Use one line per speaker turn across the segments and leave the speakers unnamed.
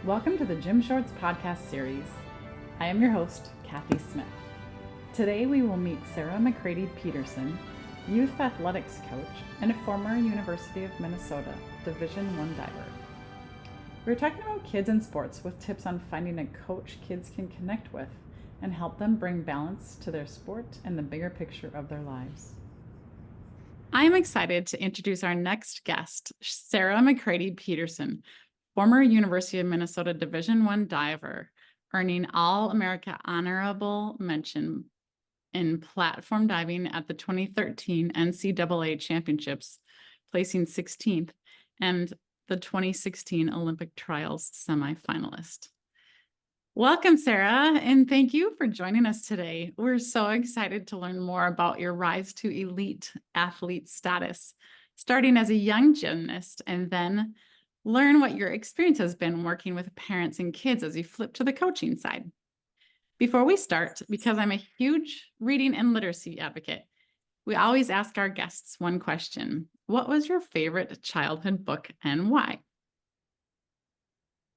Welcome to the Gym Shorts podcast series. I am your host, Kathy Smith. Today we will meet Sarah McCrady Petersen, youth athletics coach and a former University of Minnesota Division I diver. We're talking about kids in sports with tips on finding a coach kids can connect with and help them bring balance to their sport and the bigger picture of their lives. I am excited to introduce our next guest, Sarah McCrady Petersen, former University of Minnesota Division I diver, earning All-America honorable mention in platform diving at the 2013 NCAA Championships, placing 16th, and the 2016 Olympic Trials semifinalist. Welcome, Sarah, and thank you for joining us today. We're so excited to learn more about your rise to elite athlete status, starting as a young gymnast and then learn what your experience has been working with parents and kids as you flip to the coaching side. Before we start, because I'm a huge reading and literacy advocate, we always ask our guests one question. What was your favorite childhood book and why?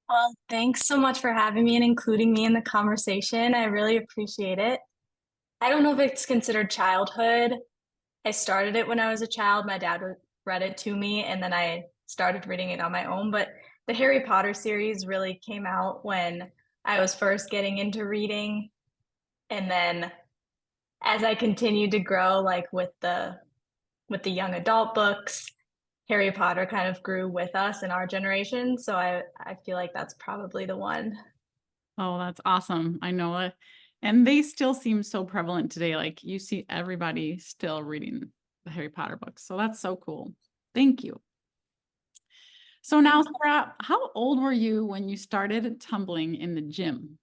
Well, thanks so much for having me and including me in the conversation. I really appreciate it. I don't know if it's considered childhood. I started it when I was a child. My dad read it to me, and then I started reading it on my own. But the Harry Potter series really came out when I was first getting into reading. And then as I continued to grow, like with the young adult books, Harry Potter kind of grew with us in our generation. So I feel like that's probably the one.
Oh, that's awesome. I know it. And they still seem so prevalent today. Like you see everybody still reading the Harry Potter books. So that's so cool. Thank you. So now, Sarah, how old were you when you started tumbling in the gym?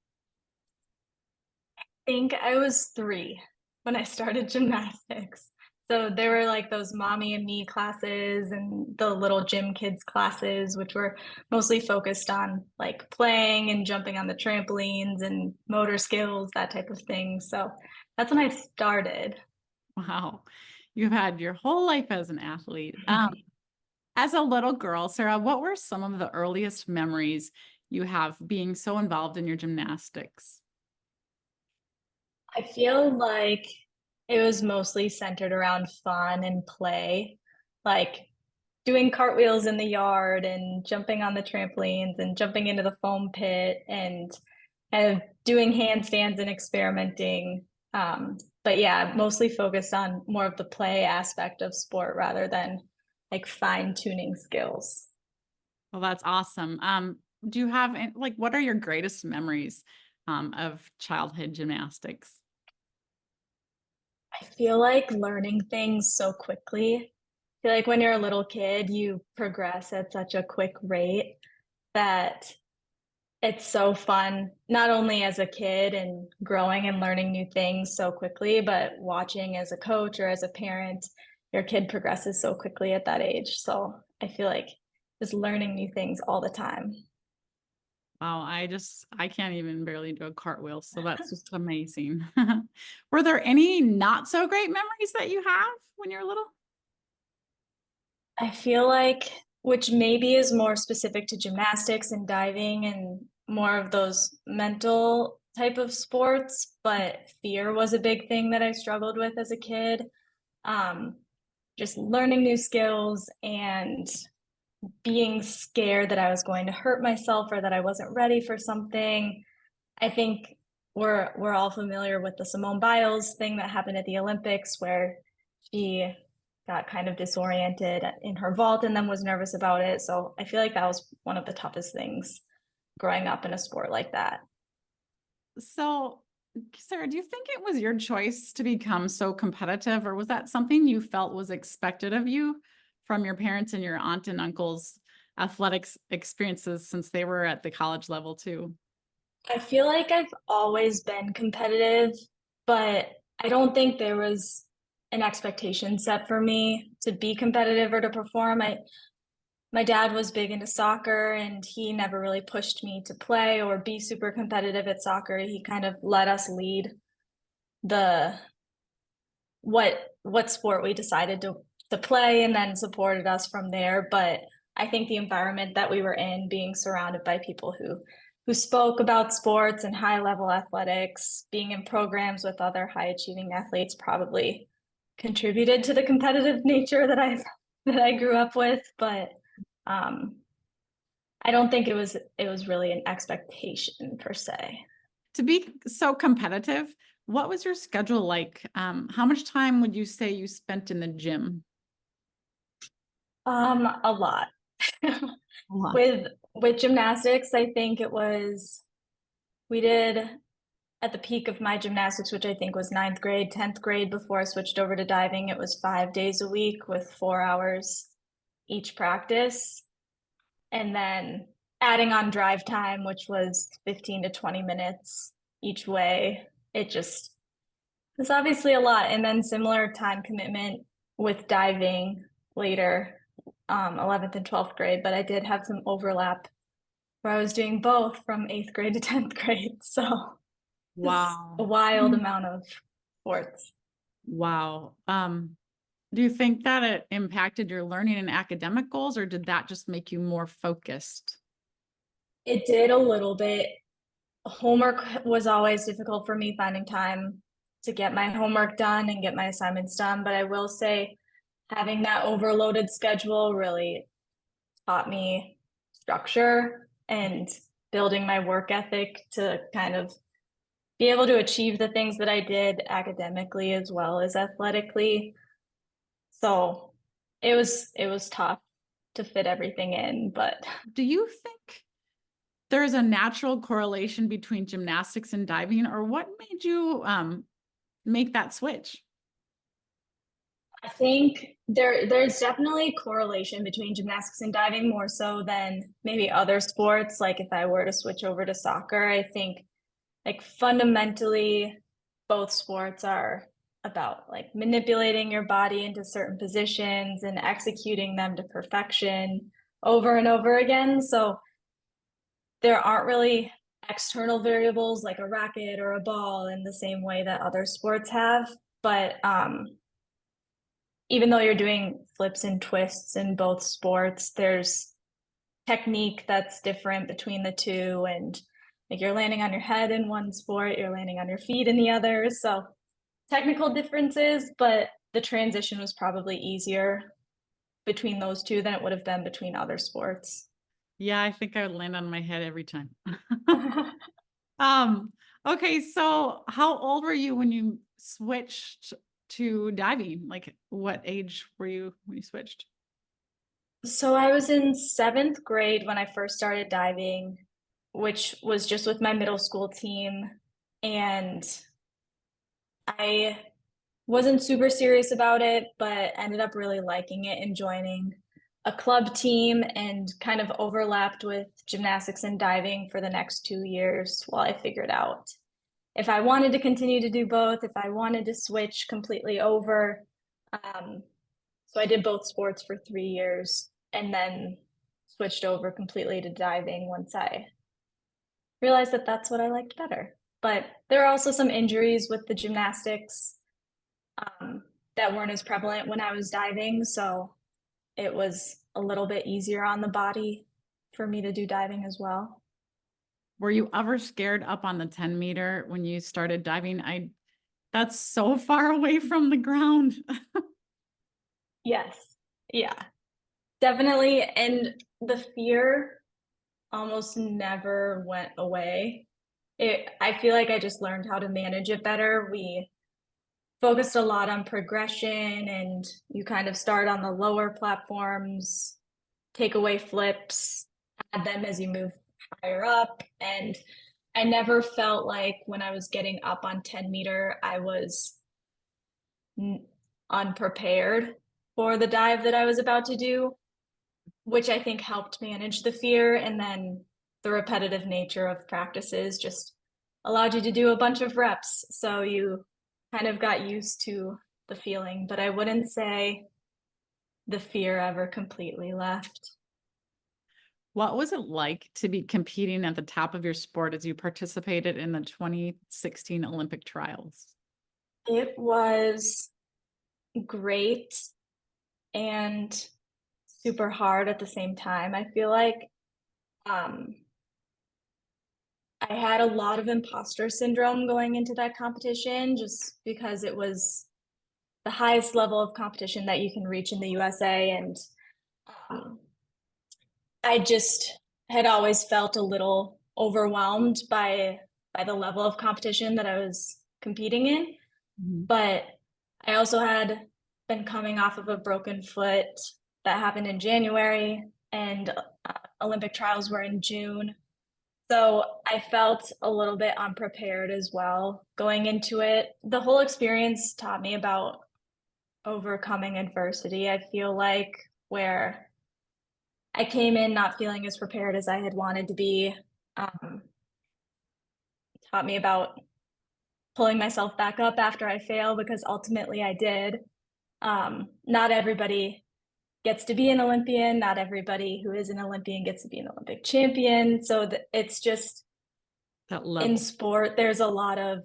I think I was 3 when I started gymnastics. So there were like those mommy and me classes and the little gym kids classes, which were mostly focused on like playing and jumping on the trampolines and motor skills, that type of thing. So that's when I started.
Wow. You've had your whole life as an athlete. As a little girl, Sarah, what were some of the earliest memories you have being so involved in your gymnastics?
I feel like it was mostly centered around fun and play, like doing cartwheels in the yard and jumping on the trampolines and jumping into the foam pit and kind of doing handstands and experimenting. But yeah, mostly focused on more of the play aspect of sport rather than like fine tuning skills.
Well, that's awesome. Do you have like what are your greatest memories of childhood gymnastics?
I feel like learning things so quickly. I feel like when you're a little kid, you progress at such a quick rate that it's so fun, not only as a kid and growing and learning new things so quickly, but watching as a coach or as a parent, your kid progresses so quickly at that age. So I feel like just learning new things all the time.
Wow, I can't even barely do a cartwheel, so that's just amazing. Were there any not so great memories that you have when you're little?
I feel like, which maybe is more specific to gymnastics and diving and more of those mental type of sports, but fear was a big thing that I struggled with as a kid. Um, just learning new skills and being scared that I was going to hurt myself or that I wasn't ready for something. I think we're all familiar with the Simone Biles thing that happened at the Olympics where she got kind of disoriented in her vault and then was nervous about it. So I feel like that was one of the toughest things growing up in a sport like that.
So, Sarah, do you think it was your choice to become so competitive, or was that something you felt was expected of you from your parents and your aunt and uncle's athletics experiences since they were at the college level too?
I feel like I've always been competitive, but I don't think there was an expectation set for me to be competitive or to perform. My dad was big into soccer and he never really pushed me to play or be super competitive at soccer. He kind of let us lead the what sport we decided to play and then supported us from there. But I think the environment that we were in, being surrounded by people who spoke about sports and high level athletics, being in programs with other high achieving athletes probably contributed to the competitive nature that I grew up with. But I don't think it was really an expectation per se.
To be so competitive, what was your schedule like? How much time would you say you spent in the gym?
A lot.
A lot.
With gymnastics, I think we did at the peak of my gymnastics, which I think was ninth grade, 10th grade before I switched over to diving, it was 5 days a week with 4 hours each practice. And then adding on drive time, which was 15 to 20 minutes each way. It just was obviously a lot. And then similar time commitment with diving later, 11th and 12th grade, but I did have some overlap where I was doing both from 8th grade to 10th grade. So it's a
Wow.
wild amount of sports.
Wow. Do you think that it impacted your learning and academic goals, or did that just make you more focused?
It did a little bit. Homework was always difficult for me finding time to get my homework done and get my assignments done. But I will say having that overloaded schedule really taught me structure and building my work ethic to kind of be able to achieve the things that I did academically as well as athletically. So it was tough to fit everything in, but
Do you think there's a natural correlation between gymnastics and diving, or what made you make that switch?
I think there's definitely correlation between gymnastics and diving more so than maybe other sports. Like if I were to switch over to soccer, I think like fundamentally both sports are about like manipulating your body into certain positions and executing them to perfection over and over again. So there aren't really external variables like a racket or a ball in the same way that other sports have. But even though you're doing flips and twists in both sports, there's technique that's different between the two. And like you're landing on your head in one sport, you're landing on your feet in the other. So technical differences, but the transition was probably easier between those two than it would have been between other sports.
Yeah, I think I would land on my head every time. Um, okay, so how old were you when you switched to diving? Like what age were you when you switched?
So I was in seventh grade when I first started diving, which was just with my middle school team. And I wasn't super serious about it, but ended up really liking it and joining a club team and kind of overlapped with gymnastics and diving for the next 2 years while I figured out if I wanted to continue to do both, if I wanted to switch completely over. Um, so I did both sports for 3 years and then switched over completely to diving once I realized that that's what I liked better. But there are also some injuries with the gymnastics um, that weren't as prevalent when I was diving. So it was a little bit easier on the body for me to do diving as well.
Were you ever scared up on the 10 meter when you started diving? That's so far away from the ground.
Yes. Yeah, definitely. And the fear almost never went away. I feel like I just learned how to manage it better. We focused a lot on progression and you kind of start on the lower platforms, take away flips, add them as you move higher up. And I never felt like when I was getting up on 10 meter, I was unprepared for the dive that I was about to do, which I think helped manage the fear. And then the repetitive nature of practices just allowed you to do a bunch of reps. So you kind of got used to the feeling, but I wouldn't say the fear ever completely left.
What was it like to be competing at the top of your sport as you participated in the 2016 Olympic trials?
It was great and super hard at the same time, I feel like. Um, I had a lot of imposter syndrome going into that competition just because it was the highest level of competition that you can reach in the USA. And um, I just had always felt a little overwhelmed by the level of competition that I was competing in.
Mhm.
But I also had been coming off of a broken foot that happened in January, and Olympic trials were in June. So I felt a little bit unprepared as well going into it. The whole experience taught me about overcoming adversity, I feel like, where I came in not feeling as prepared as I had wanted to be. Um, Taught me about pulling myself back up after I fail because ultimately I did. Not everybody gets to be an Olympian. Not everybody who is an Olympian gets to be an Olympic champion. So it's just
That
in
level.
sport, there's a lot of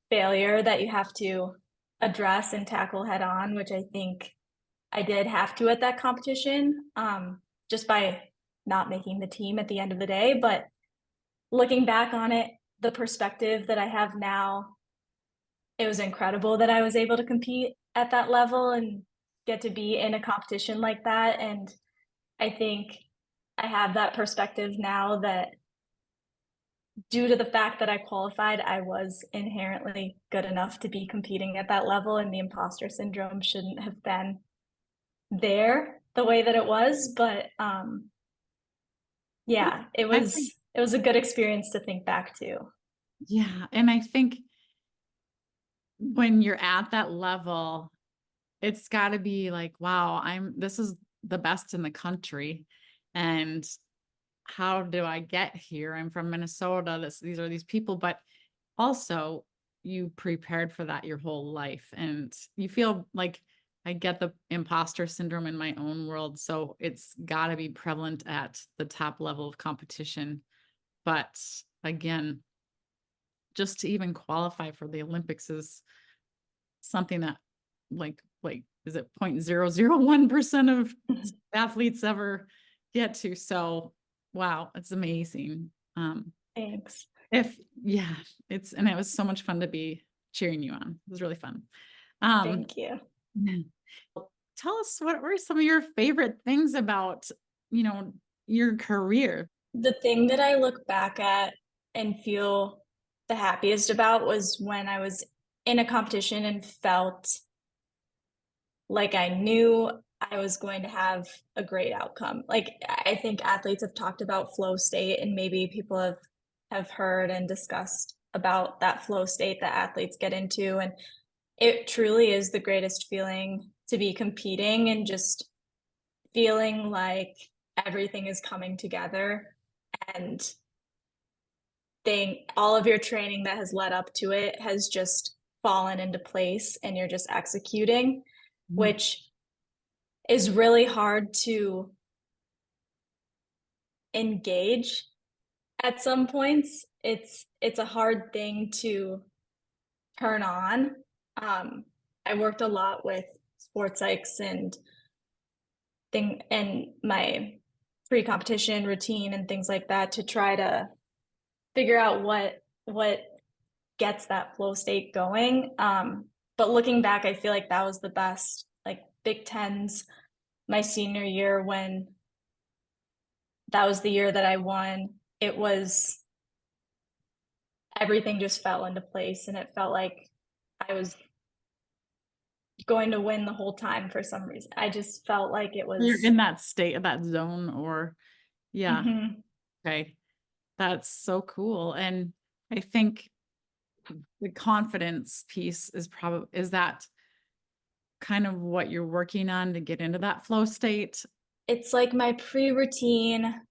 failure that you have to address and tackle head on, which I think I did have to at that competition, just by not making the team at the end of the day. But looking back on it, the perspective that I have now, it was incredible that I was able to compete at that level and get to be in a competition like that. And I think I have that perspective now that due to the fact that I qualified, I was inherently good enough to be competing at that level, and the imposter syndrome shouldn't have been there the way that it was. But yeah,
I think,
it was a good experience to think back to.
yeah. And I think when you're at that level, it's got to be like, wow, this is the best in the country. And how do I get here? I'm from Minnesota. These are these people, but also you prepared for that your whole life. And you feel like I get the imposter syndrome in my own world. So it's got to be prevalent at the top level of competition. But again, just to even qualify for the Olympics is something that like is it 0.001% of athletes ever get to. So wow, it's amazing.
Thanks.
If yeah, and it was so much fun to be cheering you on. It was really fun. Um
Thank you.
Tell us, what were some of your favorite things about, you know, your career?
The thing that I look back at and feel the happiest about was when I was in a competition and felt like I knew I was going to have a great outcome. Like I think athletes have talked about flow state, and maybe people have heard and discussed about that flow state that athletes get into, and it truly is the greatest feeling to be competing and just feeling like everything is coming together, and all of your training that has led up to it has just fallen into place and you're just executing,
Mm.
which is really hard to engage at some points. It's a hard thing to turn on. I worked a lot with sports psychs and my pre-competition routine and things like that to try to figure out what gets that flow state going. But looking back, I feel like that was the best, like Big Tens, my senior year when that was the year that I won. It was everything just fell into place and it felt like I was going to win the whole time for some reason. I just felt like it
You're
was
in that state, that zone, or yeah.
mhm.
Okay. That's so cool. And I think the confidence piece is that kind of what you're working on to get into that flow state?
It's like my pre-routine,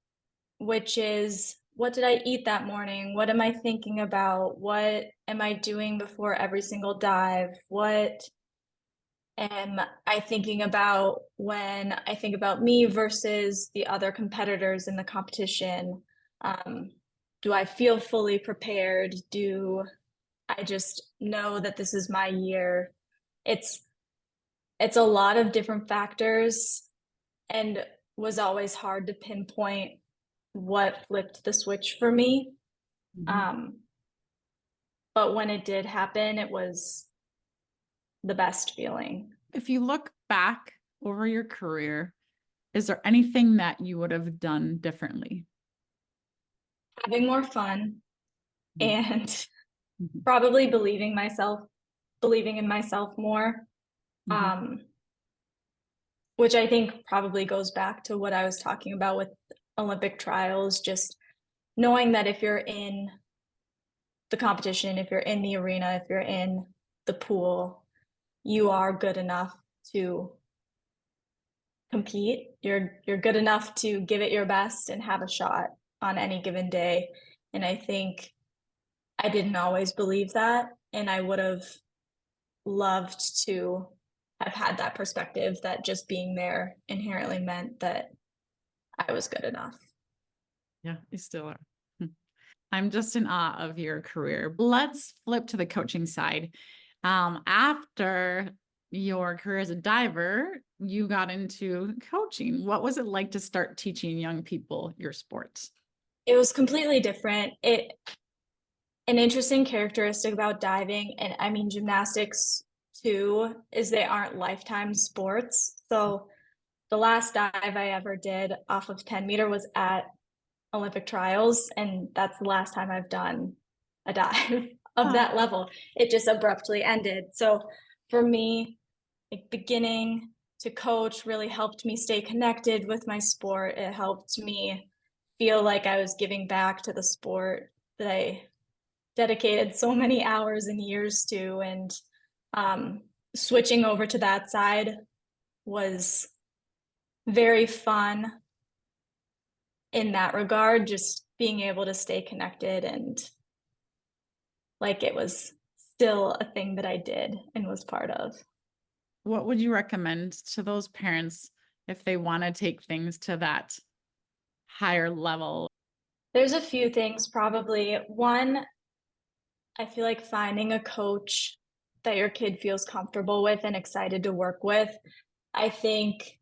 which is what did I eat that morning? What am I thinking about? What am I doing before every single dive? What am I thinking about when I think about me versus the other competitors in the competition? Um, do I feel fully prepared? Do I just know that this is my year? It's it's a lot of different factors, and was always hard to pinpoint what flipped the switch for me.
Mhm.
But when it did happen, it was the best feeling.
If you look back over your career, is there anything that you would have done differently?
Having more fun
Mhm.
and
Mhm.
probably believing in myself more.
Mhm.
Um, which I think probably goes back to what I was talking about with Olympic trials, just knowing that if you're in the competition, if you're in the arena, if you're in the pool, you are good enough to compete. You're good enough to give it your best and have a shot on any given day. And I think I didn't always believe that, and I would have loved to have had that perspective that just being there inherently meant that I was good enough.
Yeah, you still are. Hmm. I'm just in awe of your career. Let's flip to the coaching side. After your career as a diver, you got into coaching. What was it like to start teaching young people your sports?
It was completely different. An interesting characteristic about diving, and I mean gymnastics too, is they aren't lifetime sports. So the last dive I ever did off of 10-meter was at Olympic trials, and that's the last time I've done a dive of
Oh,
that level. It just abruptly ended. So for me, like beginning to coach really helped me stay connected with my sport. It helped me feel like I was giving back to the sport that I dedicated so many hours and years to. And um, switching over to that side was very fun in that regard, just being able to stay connected and like it was still a thing that I did and was part of.
what would you recommend to those parents if they want to take things to that higher level?
There's a few things probably. One, I feel like finding a coach that your kid feels comfortable with and excited to work with. I think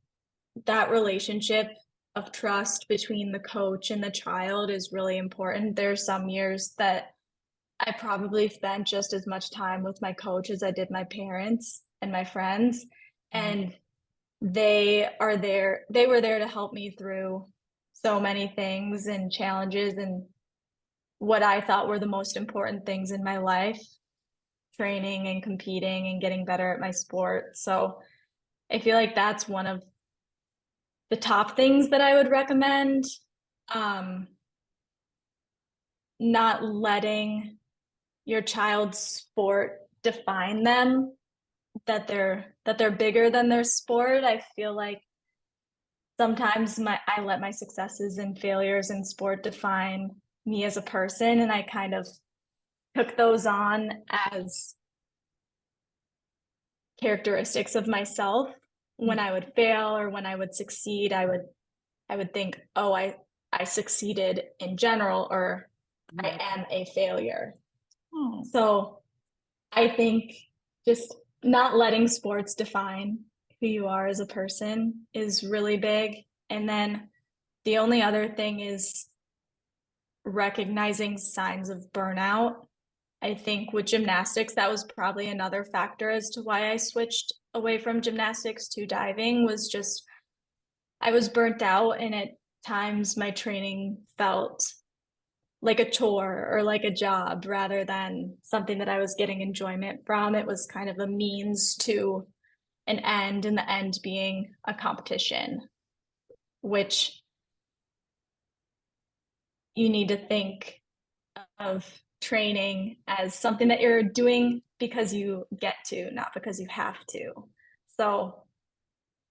that relationship of trust between the coach and the child is really important. There are some years that I probably spent just as much time with my coach as I did my parents and my friends. And they were there to help me through so many things and challenges and what I thought were the most important things in my life, training and competing and getting better at my sport. So I feel like that's one of the top things that I would recommend. Um, Not letting your child's sport define them, that they're bigger than their sport. I feel like sometimes I let my successes and failures in sport define me as a person, and I kind of took those on as characteristics of myself. When I would fail or when I would succeed, I would think, oh, I succeeded in general, or I
Right.
am a failure.
Oh,
So I think just not letting sports define who you are as a person is really big. And then the only other thing is recognizing signs of burnout. I think with gymnastics, that was probably another factor as to why I switched away from gymnastics to diving, was just I was burnt out, and at times my training felt like a chore or like a job rather than something that I was getting enjoyment from. It was kind of a means to an end, and the end being a competition, which you need to think of training as something that you're doing because you get to, not because you have to. So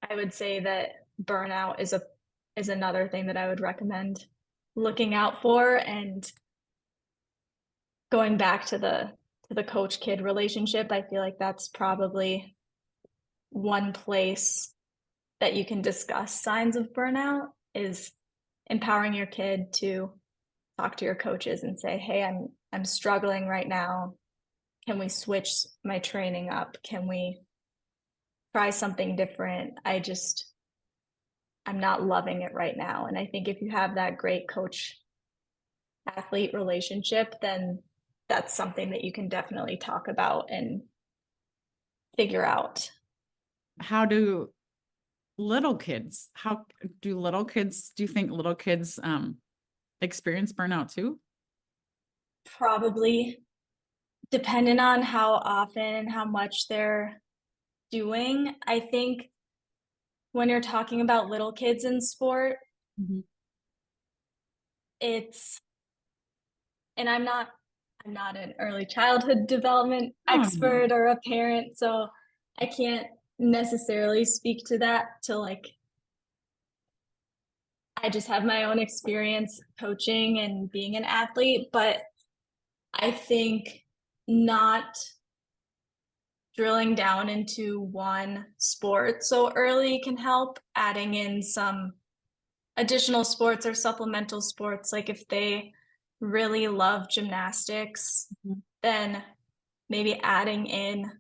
I would say that burnout is another thing that I would recommend looking out for, and going back to the coach kid relationship. I feel like that's probably one place that you can discuss signs of burnout, is empowering your kid to talk to your coaches and say, "Hey, I'm struggling right now. Can we switch my training up? Can we try something different? I just I'm not loving it right now. And I think if you have that great coach athlete relationship, then that's something that you can definitely talk about and figure out.
How do how do do you think little kids experience burnout too?
Probably depending on how often and how much they're doing. I think when you're talking about little kids in sport,
Mhm.
it's, and I'm not an early childhood development
Oh, no.
expert or a parent, so I can't necessarily speak to that to like, I just have my own experience coaching and being an athlete, but I think not drilling down into one sport so early can help, adding in some additional sports or supplemental sports. Like if they really love gymnastics,
Mhm.
then maybe adding in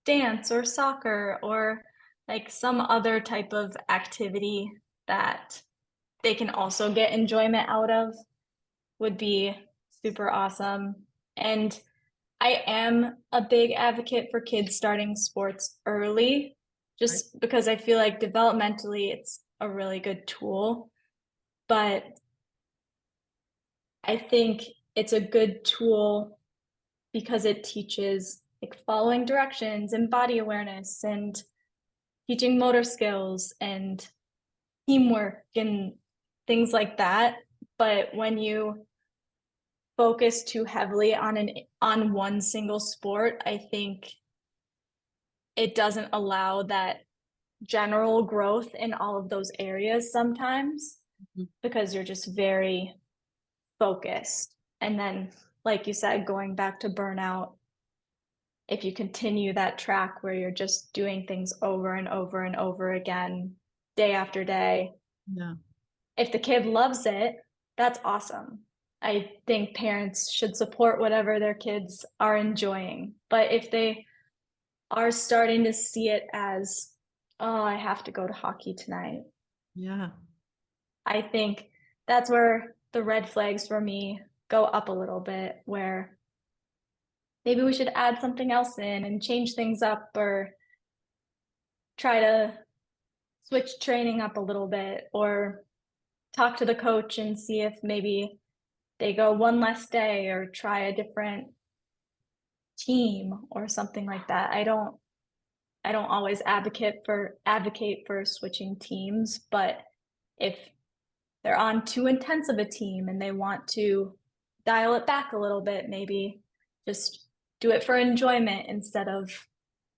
dance or soccer or like some other type of activity that they can also get enjoyment out of would be super awesome. And I am a big advocate for kids starting sports early,
Right.
just because I feel like developmentally it's a really good tool. But I think it's a good tool because it teaches like following directions and body awareness and teaching motor skills and teamwork and things like that. But when you focus too heavily on one single sport, I think it doesn't allow that general growth in all of those areas sometimes
Mhm.
because you're just very focused. And then, like you said, going back to burnout, if you continue that track where you're just doing things over and over and over again, day after day,
Yeah.
if the kid loves it, that's awesome. I think parents should support whatever their kids are enjoying. But if they are starting to see it as, oh, I have to go to hockey tonight,
Yeah.
I think that's where the red flags for me go up a little bit, where maybe we should add something else in and change things up or try to switch training up a little bit or talk to the coach and see if maybe they go one less day or try a different team or something like that. I don't always advocate for switching teams, but if they're on too intense of a team and they want to dial it back a little bit, maybe just do it for enjoyment instead of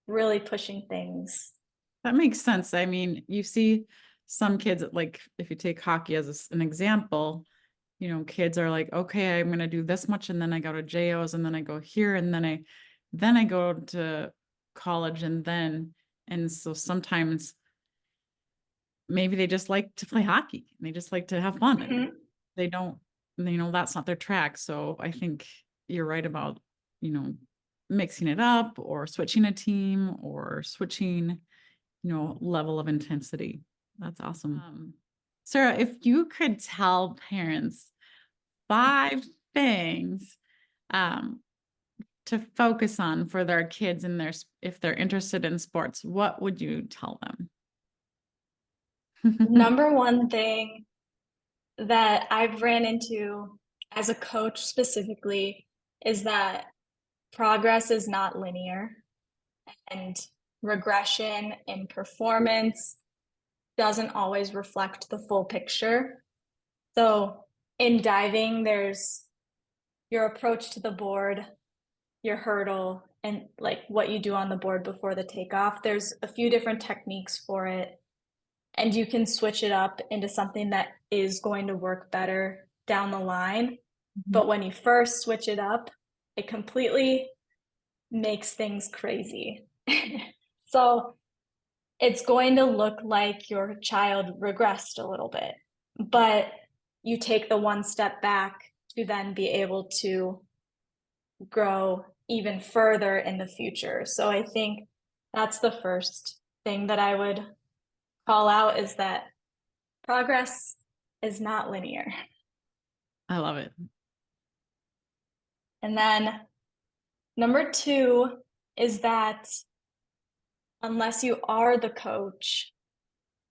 really pushing things.
That makes sense. I mean, you see some kids, like if you take hockey as an example, kids are like, okay, I'm going to do this much. And then I go to JOs and then I go here and then I go to college and so sometimes maybe they just like to play hockey and they just like to have fun and
Mhm.
they don't, that's not their track. So I think you're right about, you know, mixing it up or switching a team or switching, level of intensity. That's awesome. Sarah, if you could tell parents 5 things um, to focus on for their kids and if they're interested in sports, what would you tell them?
Number one thing that I've ran into as a coach specifically is that progress is not linear and regression in performance doesn't always reflect the full picture. So in diving, there's your approach to the board, your hurdle, and like what you do on the board before the takeoff. There's a few different techniques for it, and you can switch it up into something that is going to work better down the line.
Mhm.
But when you first switch it up, it completely makes things crazy. So it's going to look like your child regressed a little bit, but you take the one step back to then be able to grow even further in the future. So I think that's the first thing that I would call out is that progress is not linear.
I love it.
And then number 2 is that unless you are the coach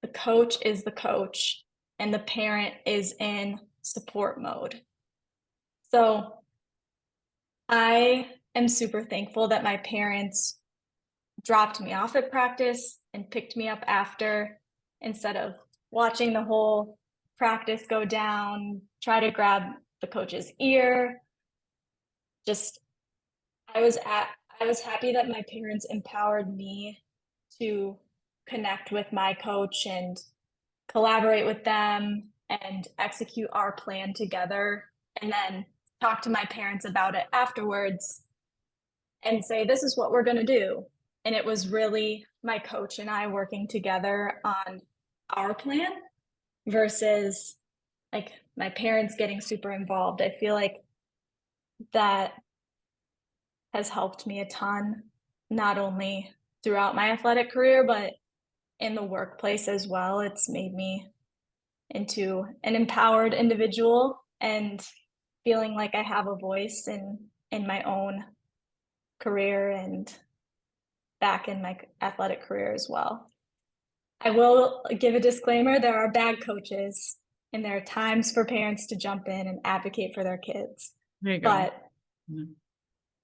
is the coach, and the parent is in support mode. So I am super thankful that my parents dropped me off at practice and picked me up after, instead of watching the whole practice go down, try to grab the coach's ear. Just I was happy that my parents empowered me to connect with my coach and collaborate with them and execute our plan together, and then talk to my parents about it afterwards and say, this is what we're going to do. And it was really my coach and I working together on our plan versus like my parents getting super involved. I feel like that has helped me a ton, not only throughout my athletic career, but in the workplace as well. It's made me into an empowered individual and feeling like I have a voice in my own career and back in my athletic career as well. I will give a disclaimer, there are bad coaches and there are times for parents to jump in and advocate for their kids.
There you go.
But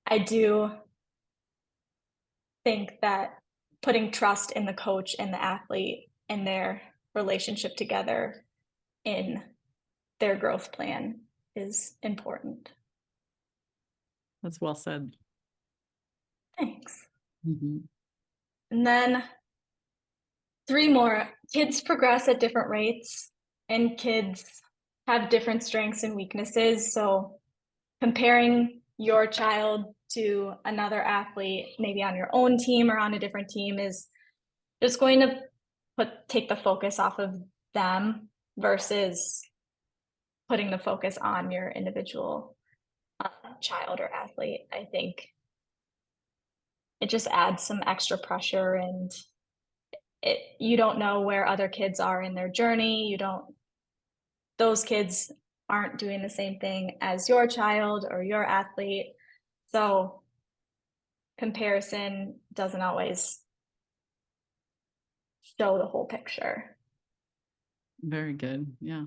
I do think that putting trust in the coach and the athlete and their relationship together in their growth plan is important.
That's well said.
Thanks.
Mm-hmm.
And then 3 more. Kids progress at different rates and kids have different strengths and weaknesses. So comparing your child to another athlete, maybe on your own team or on a different team, is just going to take the focus off of them versus putting the focus on your individual child or athlete. I think it just adds some extra pressure, and you don't know where other kids are in their journey. Those kids aren't doing the same thing as your child or your athlete. So comparison doesn't always show the whole picture.
Very good. Yeah.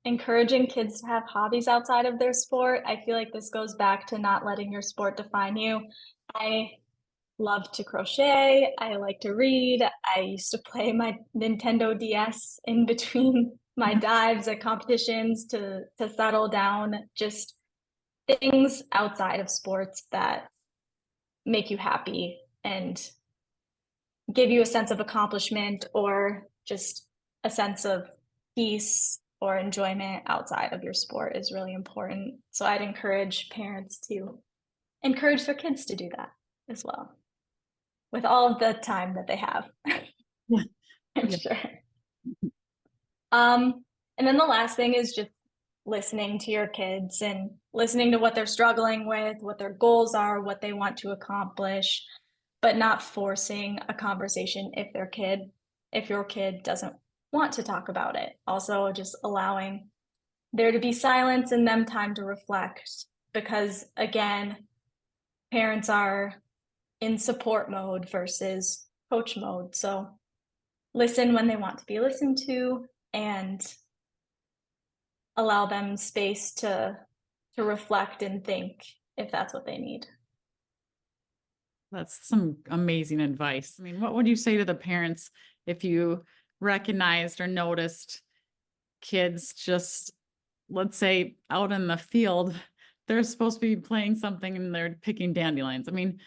Encouraging kids to have hobbies outside of their sport. I feel like this goes back to not letting your sport define you. I love to crochet. I like to read. I used to play my Nintendo DS in between my dives at competitions to settle down. Just things outside of sports that make you happy and give you a sense of accomplishment or just a sense of peace or enjoyment outside of your sport is really important. So I'd encourage parents to encourage their kids to do that as well, with all of the time that they have.
Yeah.
I'm sure. And then the last thing is just listening to your kids and listening to what they're struggling with, what their goals are, what they want to accomplish, but not forcing a conversation if your kid doesn't want to talk about it. Also, just allowing there to be silence and them time to reflect, because again, parents are in support mode versus coach mode. So listen when they want to be listened to and allow them space to reflect and think if that's what they need.
That's some amazing advice. I mean, what would you say to the parents if you recognized or noticed kids just, let's say, out in the field, they're supposed to be playing something and they're picking dandelions? I mean,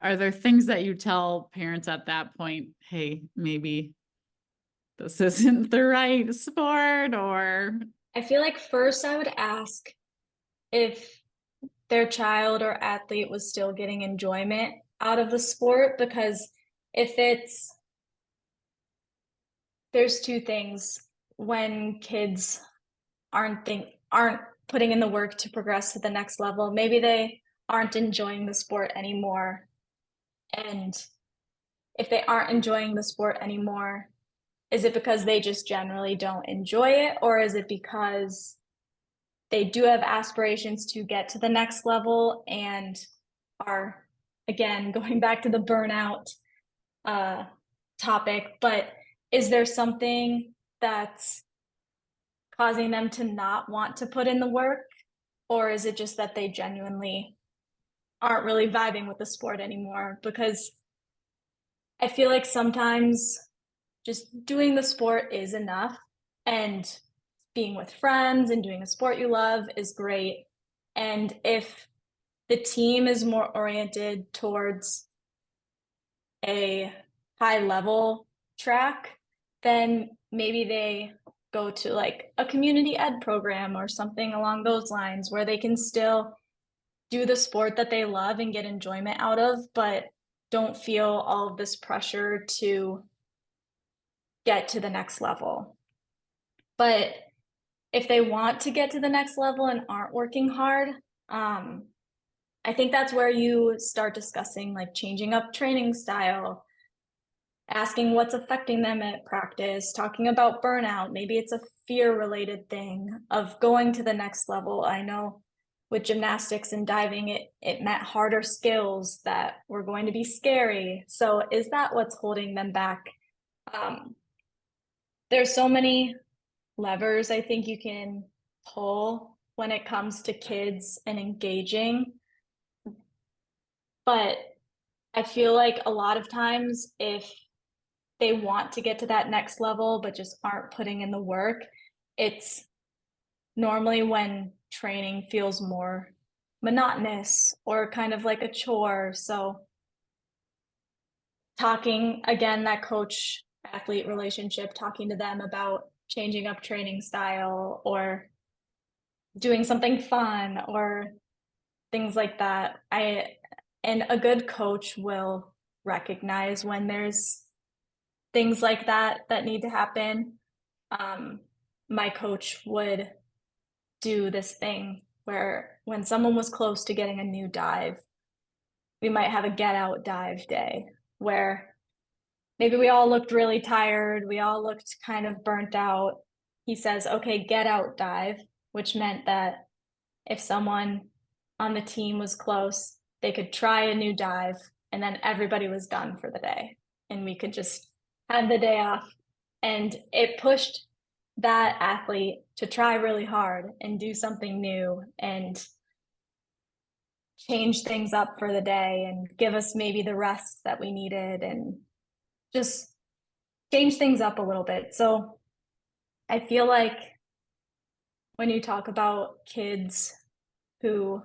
are there things that you tell parents at that point, hey, maybe this isn't the right sport? Or
I feel like first I would ask if their child or athlete was still getting enjoyment out of the sport, because there's 2 things when kids aren't putting in the work to progress to the next level. Maybe they aren't enjoying the sport anymore, and if they aren't enjoying the sport anymore, is it because they just generally don't enjoy it, or is it because they do have aspirations to get to the next level and are, again, going back to the burnout topic, but is there something that's causing them to not want to put in the work? Or is it just that they genuinely aren't really vibing with the sport anymore? Because I feel like sometimes just doing the sport is enough, and being with friends and doing a sport you love is great. And if the team is more oriented towards a high level track, then maybe they go to like a community ed program or something along those lines where they can still do the sport that they love and get enjoyment out of, but don't feel all of this pressure to get to the next level. But if they want to get to the next level and aren't working hard, I think that's where you start discussing like changing up training style, asking what's affecting them at practice, talking about burnout. Maybe it's a fear related thing of going to the next level. I know with gymnastics and diving, it meant harder skills that were going to be scary. So is that what's holding them back? There's so many levers I think you can pull when it comes to kids and engaging. But I feel like a lot of times if they want to get to that next level but just aren't putting in the work, it's normally when training feels more monotonous or kind of like a chore. So talking again, that coach athlete relationship, talking to them about changing up training style or doing something fun or things like that. And a good coach will recognize when there's things like that that need to happen. My coach would do this thing where when someone was close to getting a new dive, we might have a get out dive day where maybe we all looked really tired, we all looked kind of burnt out. He says, okay, get out dive, which meant that if someone on the team was close, they could try a new dive, and then everybody was done for the day. And we could just have the day off. And it pushed that athlete to try really hard and do something new and change things up for the day and give us maybe the rest that we needed and just change things up a little bit. So I feel like when you talk about kids who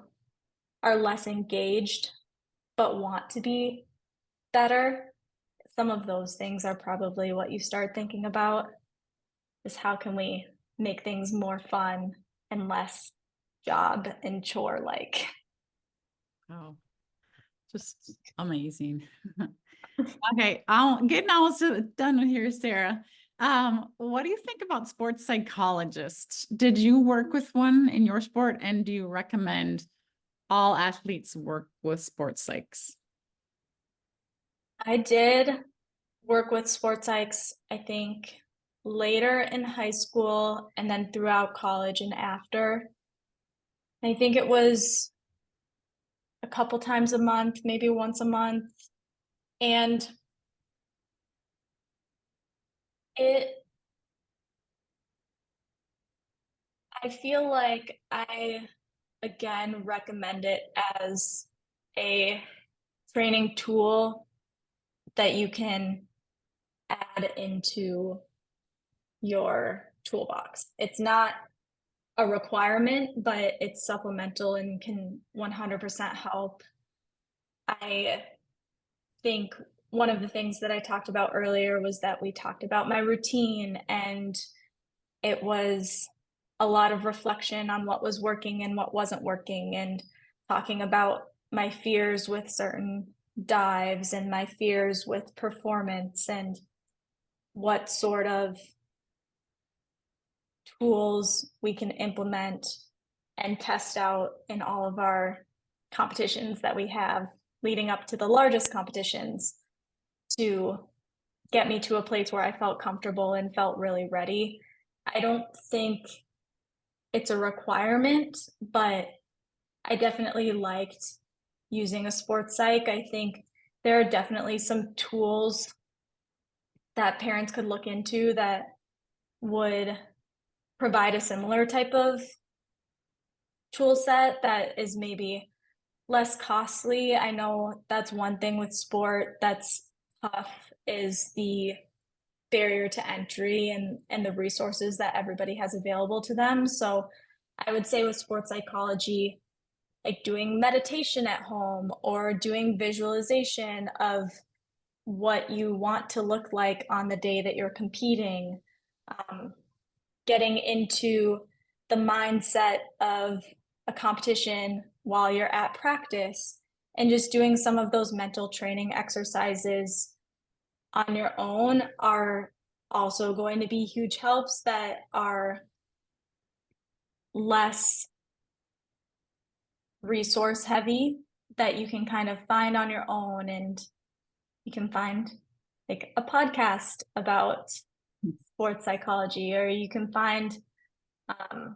are less engaged but want to be better, some of those things are probably what you start thinking about, is how can we make things more fun and less job and chore like.
Oh, just amazing. Okay, I'll getting almost done with here, Sarah. What do you think about sports psychologists? Did you work with one in your sport, and do you recommend all athletes work with sports psychs?
I did work with sports psychs, I think, later in high school and then throughout college and after. I think it was a couple times a month, maybe once a month. And it, I feel like I, again, recommend it as a training tool that you can add into your toolbox. It's not a requirement, but it's supplemental and can 100% help. I think one of the things that I talked about earlier was that we talked about my routine, and it was a lot of reflection on what was working and what wasn't working, and talking about my fears with certain dives and my fears with performance and what sort of tools we can implement and test out in all of our competitions that we have leading up to the largest competitions to get me to a place where I felt comfortable and felt really ready. I don't think it's a requirement, but I definitely liked using a sports psych. I think there are definitely some tools that parents could look into that would provide a similar type of tool set that is maybe less costly. I know that's one thing with sport that's tough is the barrier to entry and the resources that everybody has available to them. So I would say with sports psychology, like doing meditation at home or doing visualization of what you want to look like on the day that you're competing, um, getting into the mindset of a competition while you're at practice, and just doing some of those mental training exercises on your own are also going to be huge helps that are less resource heavy that you can kind of find on your own. And you can find like a podcast about sports psychology, or you can find um,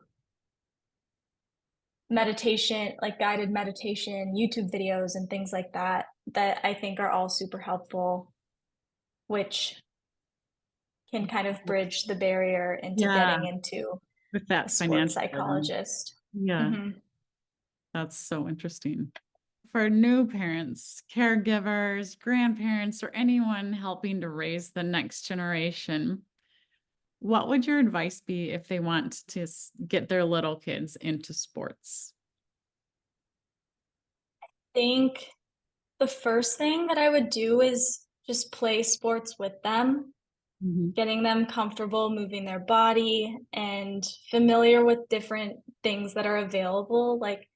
meditation, like guided meditation, YouTube videos, and things like that, that I think are all super helpful, which can kind of bridge the barrier into
Yeah,
getting into
with
a
that
sports
financial burden.
psychologist.
Yeah,
Mhm.
that's so interesting. For new parents, caregivers, grandparents, or anyone helping to raise the next generation, what would your advice be if they want to get their little kids into sports?
Think the first thing that I would do is just play sports with them,
Mhm.
getting them comfortable moving their body and familiar with different things that are available, like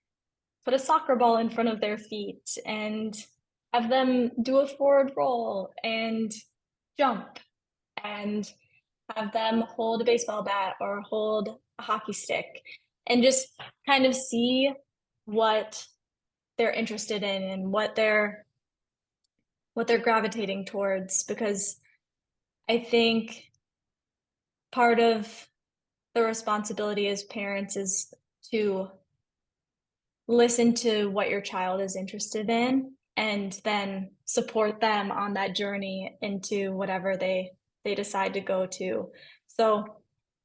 put a soccer ball in front of their feet and have them do a forward roll and jump, and have them hold a baseball bat or hold a hockey stick, and just kind of see what they're interested in and what they're gravitating towards, because I think part of the responsibility as parents is to listen to what your child is interested in and then support them on that journey into whatever they decide to go to. So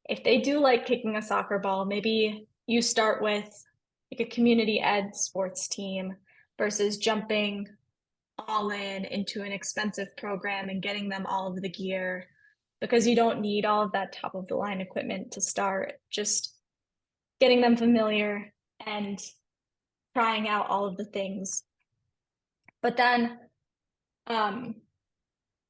if they do like kicking a soccer ball, maybe you start with like a community ed sports team versus jumping all in into an expensive program and getting them all of the gear, because you don't need all of that top of the line equipment to start. Just getting them familiar and trying out all of the things. But then um,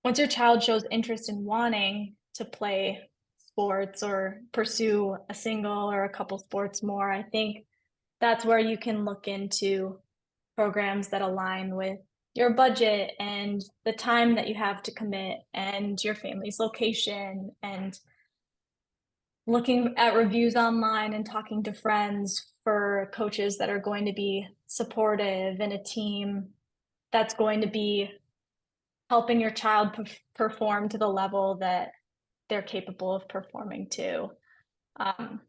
once your child shows interest in wanting to play sports or pursue a single or a couple sports more, I think that's where you can look into programs that align with your budget and the time that you have to commit and your family's location, and looking at reviews online and talking to friends for coaches that are going to be supportive and a team that's going to be helping your child perform to the level that they're capable of performing to. Um,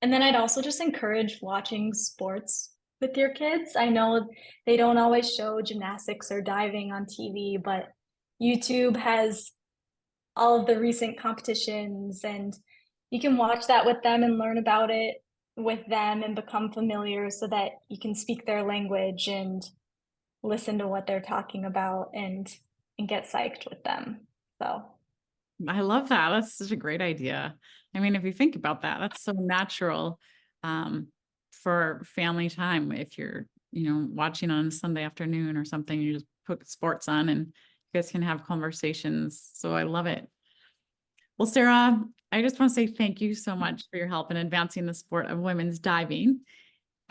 and then I'd also just encourage watching sports with your kids. I know they don't always show gymnastics or diving on TV, but YouTube has all of the recent competitions, and you can watch that with them and learn about it with them and become familiar so that you can speak their language and listen to what they're talking about and get psyched with them. So
I love that. That's such a great idea. I mean, if you think about that, that's so natural um, for family time. If you're, watching on a Sunday afternoon or something, you just put sports on and you guys can have conversations. So I love it. Well, Sarah, I just want to say thank you so much for your help in advancing the sport of women's diving.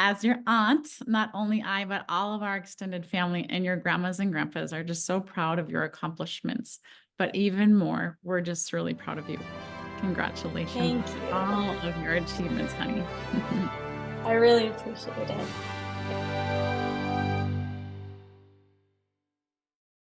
As your aunt, not only I, but all of our extended family and your grandmas and grandpas are just so proud of your accomplishments. But even more, we're just really proud of you. Congratulations
thank
on
you.
all of your achievements, honey.
I really appreciate it.